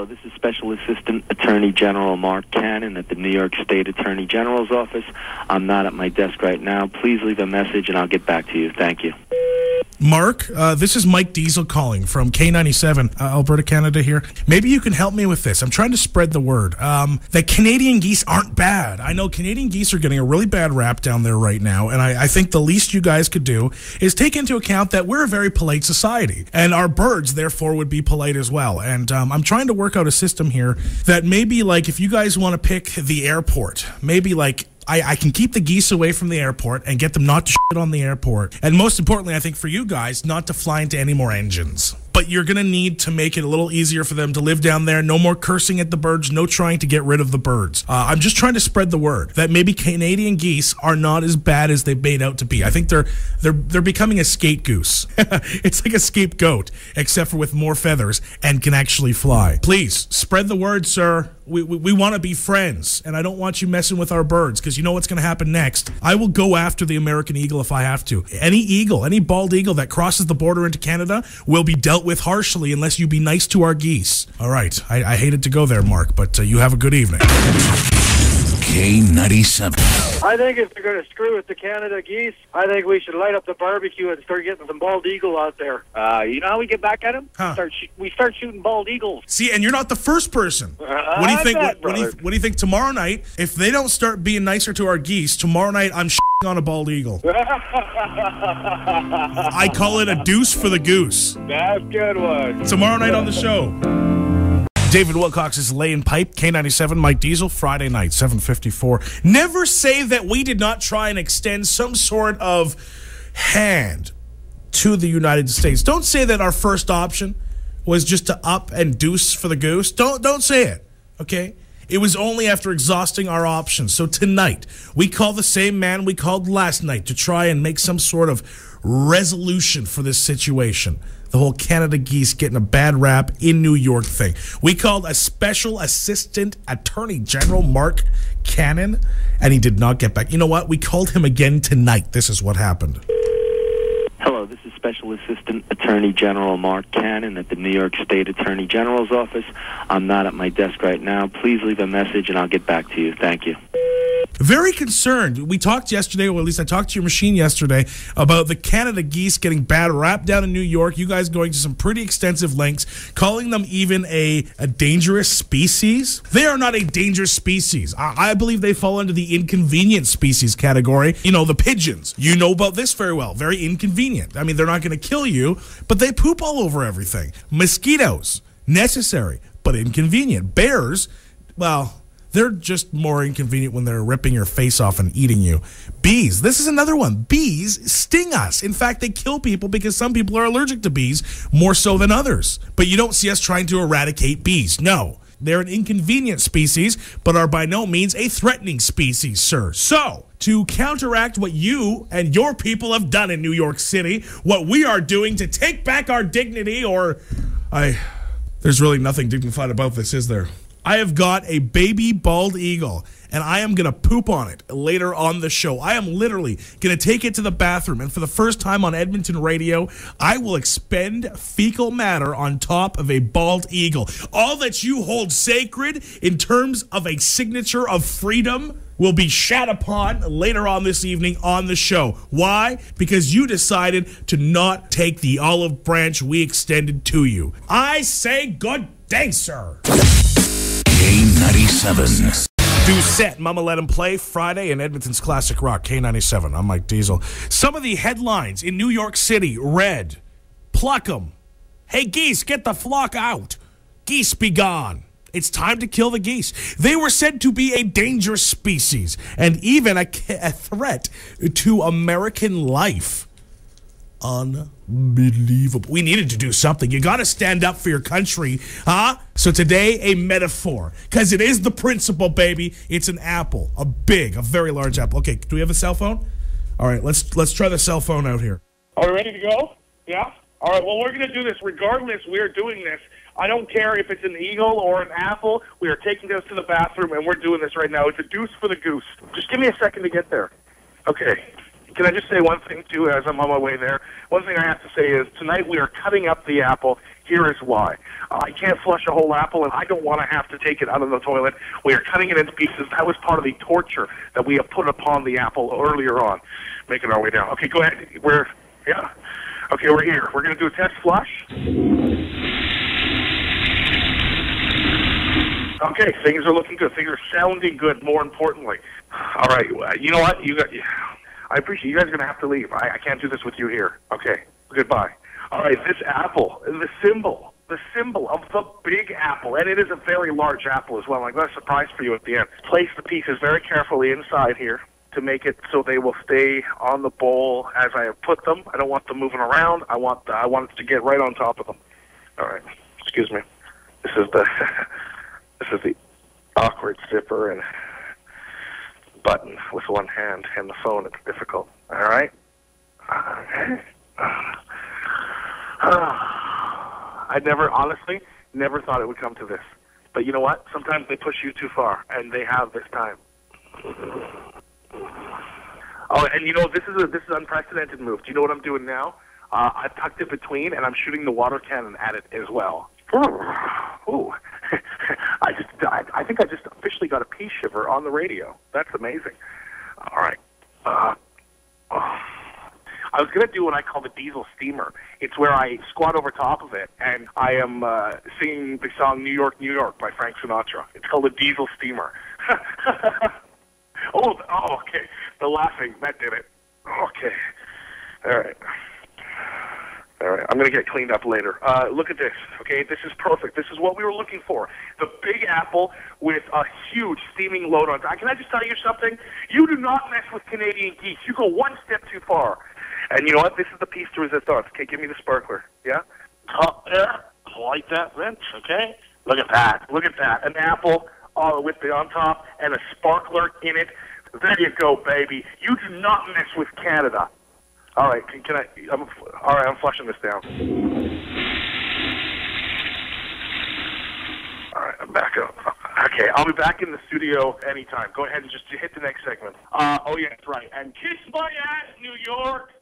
Hello, this is Special Assistant Attorney General Mark Cannon at the New York State Attorney General's office. I'm not at my desk right now. Please leave a message and I'll get back to you. Thank you. Mark, this is Mike Diesel calling from K97, Alberta, Canada here. Maybe you can help me with this. I'm trying to spread the word that Canadian geese aren't bad. I know Canadian geese are getting a really bad rap down there right now, and I think the least you guys could do is take into account that we're a very polite society, and our birds, therefore, would be polite as well. And I'm trying to work out a system here that maybe, like, if you guys want to pick the airport, maybe, like, I can keep the geese away from the airport and get them not to shit on the airport. And most importantly, I think for you guys, not to fly into any more engines. But you're going to need to make it a little easier for them to live down there. No more cursing at the birds. No trying to get rid of the birds. I'm just trying to spread the word that maybe Canadian geese are not as bad as they've made out to be. I think they're becoming a skate goose. It's like a scapegoat, except for with more feathers and can actually fly. Please, spread the word, sir. We want to be friends, and I don't want you messing with our birds, because you know what's going to happen next. I will go after the American eagle if I have to. Any eagle, any bald eagle that crosses the border into Canada will be dealt with harshly unless you be nice to our geese. All right, I hated to go there, Mark, but you have a good evening. K97. I think if they're going to screw with the Canada geese, I think we should light up the barbecue and start getting some bald eagle out there. You know how we get back at them? Huh. We start shooting bald eagles. See, and you're not the first person. What do you think? What do you think tomorrow night? If they don't start being nicer to our geese, tomorrow night I'm on a bald eagle. I call it a deuce for the goose. That's a good one. Tomorrow night on the show. David Wilcox is laying pipe. K97, Mike Diesel, Friday night, 7:54. Never say that we did not try and extend some sort of hand to the United States. Don't say that our first option was just to up and deuce for the goose. Don't say it, okay? It was only after exhausting our options. So tonight, we call the same man we called last night to try and make some sort of resolution for this situation. The whole Canada geese getting a bad rap in New York thing. We called a Special Assistant Attorney General, Mark Cannon, and he did not get back. You know what? We called him again tonight. This is what happened. Hello, this is Special Assistant Attorney General Mark Cannon at the New York State Attorney General's office. I'm not at my desk right now. Please leave a message and I'll get back to you. Thank you. Very concerned. We talked yesterday, or at least I talked to your machine yesterday, about the Canada geese getting bad rap down in New York. You guys going to some pretty extensive lengths, calling them even a dangerous species. They are not a dangerous species. I believe they fall under the inconvenient species category. You know, the pigeons. You know about this very well. Very inconvenient. I mean, they're not going to kill you, but they poop all over everything. Mosquitoes. Necessary, but inconvenient. Bears, well, they're just more inconvenient when they're ripping your face off and eating you. Bees. This is another one. Bees sting us. In fact, they kill people because some people are allergic to bees more so than others. But you don't see us trying to eradicate bees. No. They're an inconvenient species, but are by no means a threatening species, sir. So, to counteract what you and your people have done in New York City, what we are doing to take back our dignity, there's really nothing dignified about this, is there? I have got a baby bald eagle, and I am going to poop on it later on the show. I am literally going to take it to the bathroom, and for the first time on Edmonton radio, I will expend fecal matter on top of a bald eagle. All that you hold sacred in terms of a signature of freedom will be shat upon later on this evening on the show. Why? Because you decided to not take the olive branch we extended to you. I say good day, sir. K97. Deuce, Mama Let Him Play, Friday in Edmonton's Classic Rock, K97. I'm Mike Diesel. Some of the headlines in New York City read, pluck 'em. Hey, geese, get the flock out. Geese be gone. It's time to kill the geese. They were said to be a dangerous species and even a threat to American life. Unbelievable. We needed to do something. You got to stand up for your country, huh? So today, a metaphor, because it is the principle, baby. It's an apple, a very large apple. Okay, do we have a cell phone? All right, let's try the cell phone out here. Are we ready to go? Yeah? All right, well, we're going to do this regardless. We're doing this. I don't care if it's an eagle or an apple. We are taking this to the bathroom, and we're doing this right now. It's a deuce for the goose. Just give me a second to get there. Okay. Can I just say one thing, too, as I'm on my way there? One thing I have to say is tonight we are cutting up the apple Here is why. I can't flush a whole apple, and I don't want to have to take it out of the toilet. We are cutting it into pieces. That was part of the torture that we have put upon the apple earlier on. Making our way down. Okay, go ahead. Okay, we're here. We're going to do a test flush. Okay, things are looking good. Things are sounding good, more importantly. All right, you know what? I appreciate you guys are going to have to leave. I can't do this with you here. Okay, goodbye. All right, this apple, the symbol of the big apple, and it is a very large apple as well. I've got a surprise for you at the end. Place the pieces very carefully inside here to make it so they will stay on the bowl as I have put them. I don't want them moving around. I want it to get right on top of them. All right, excuse me. This is the awkward zipper and button with one hand, and the phone. It's difficult. All right. I honestly never thought it would come to this. But you know what? Sometimes they push you too far, and they have this time. Oh, and you know, this is an unprecedented move. Do you know what I'm doing now? I tucked it between, and I'm shooting the water cannon at it as well. Ooh. I think I just officially got a pea shiver on the radio. That's amazing. All right. I was going to do what I call the diesel steamer. It's where I squat over top of it, and I am singing the song New York, New York by Frank Sinatra. It's called a diesel steamer. Oh, okay. The laughing, that did it. Okay. All right. I'm going to get cleaned up later. Look at this, okay? This is perfect. This is what we were looking for. The big apple with a huge steaming load on top. Can I just tell you something? You do not mess with Canadian geese. You go one step too far. And you know what? This is the piece de resistance. Okay, give me the sparkler. Yeah? Top there. Like that, Vince, okay? Look at that. Look at that. An apple with the on top and a sparkler in it. There you go, baby. You do not mess with Canada. All right, all right, I'm flushing this down. All right, I'm back up. Okay, I'll be back in the studio anytime. Go ahead and just hit the next segment. Oh, yeah, that's right. And kiss my ass, New York.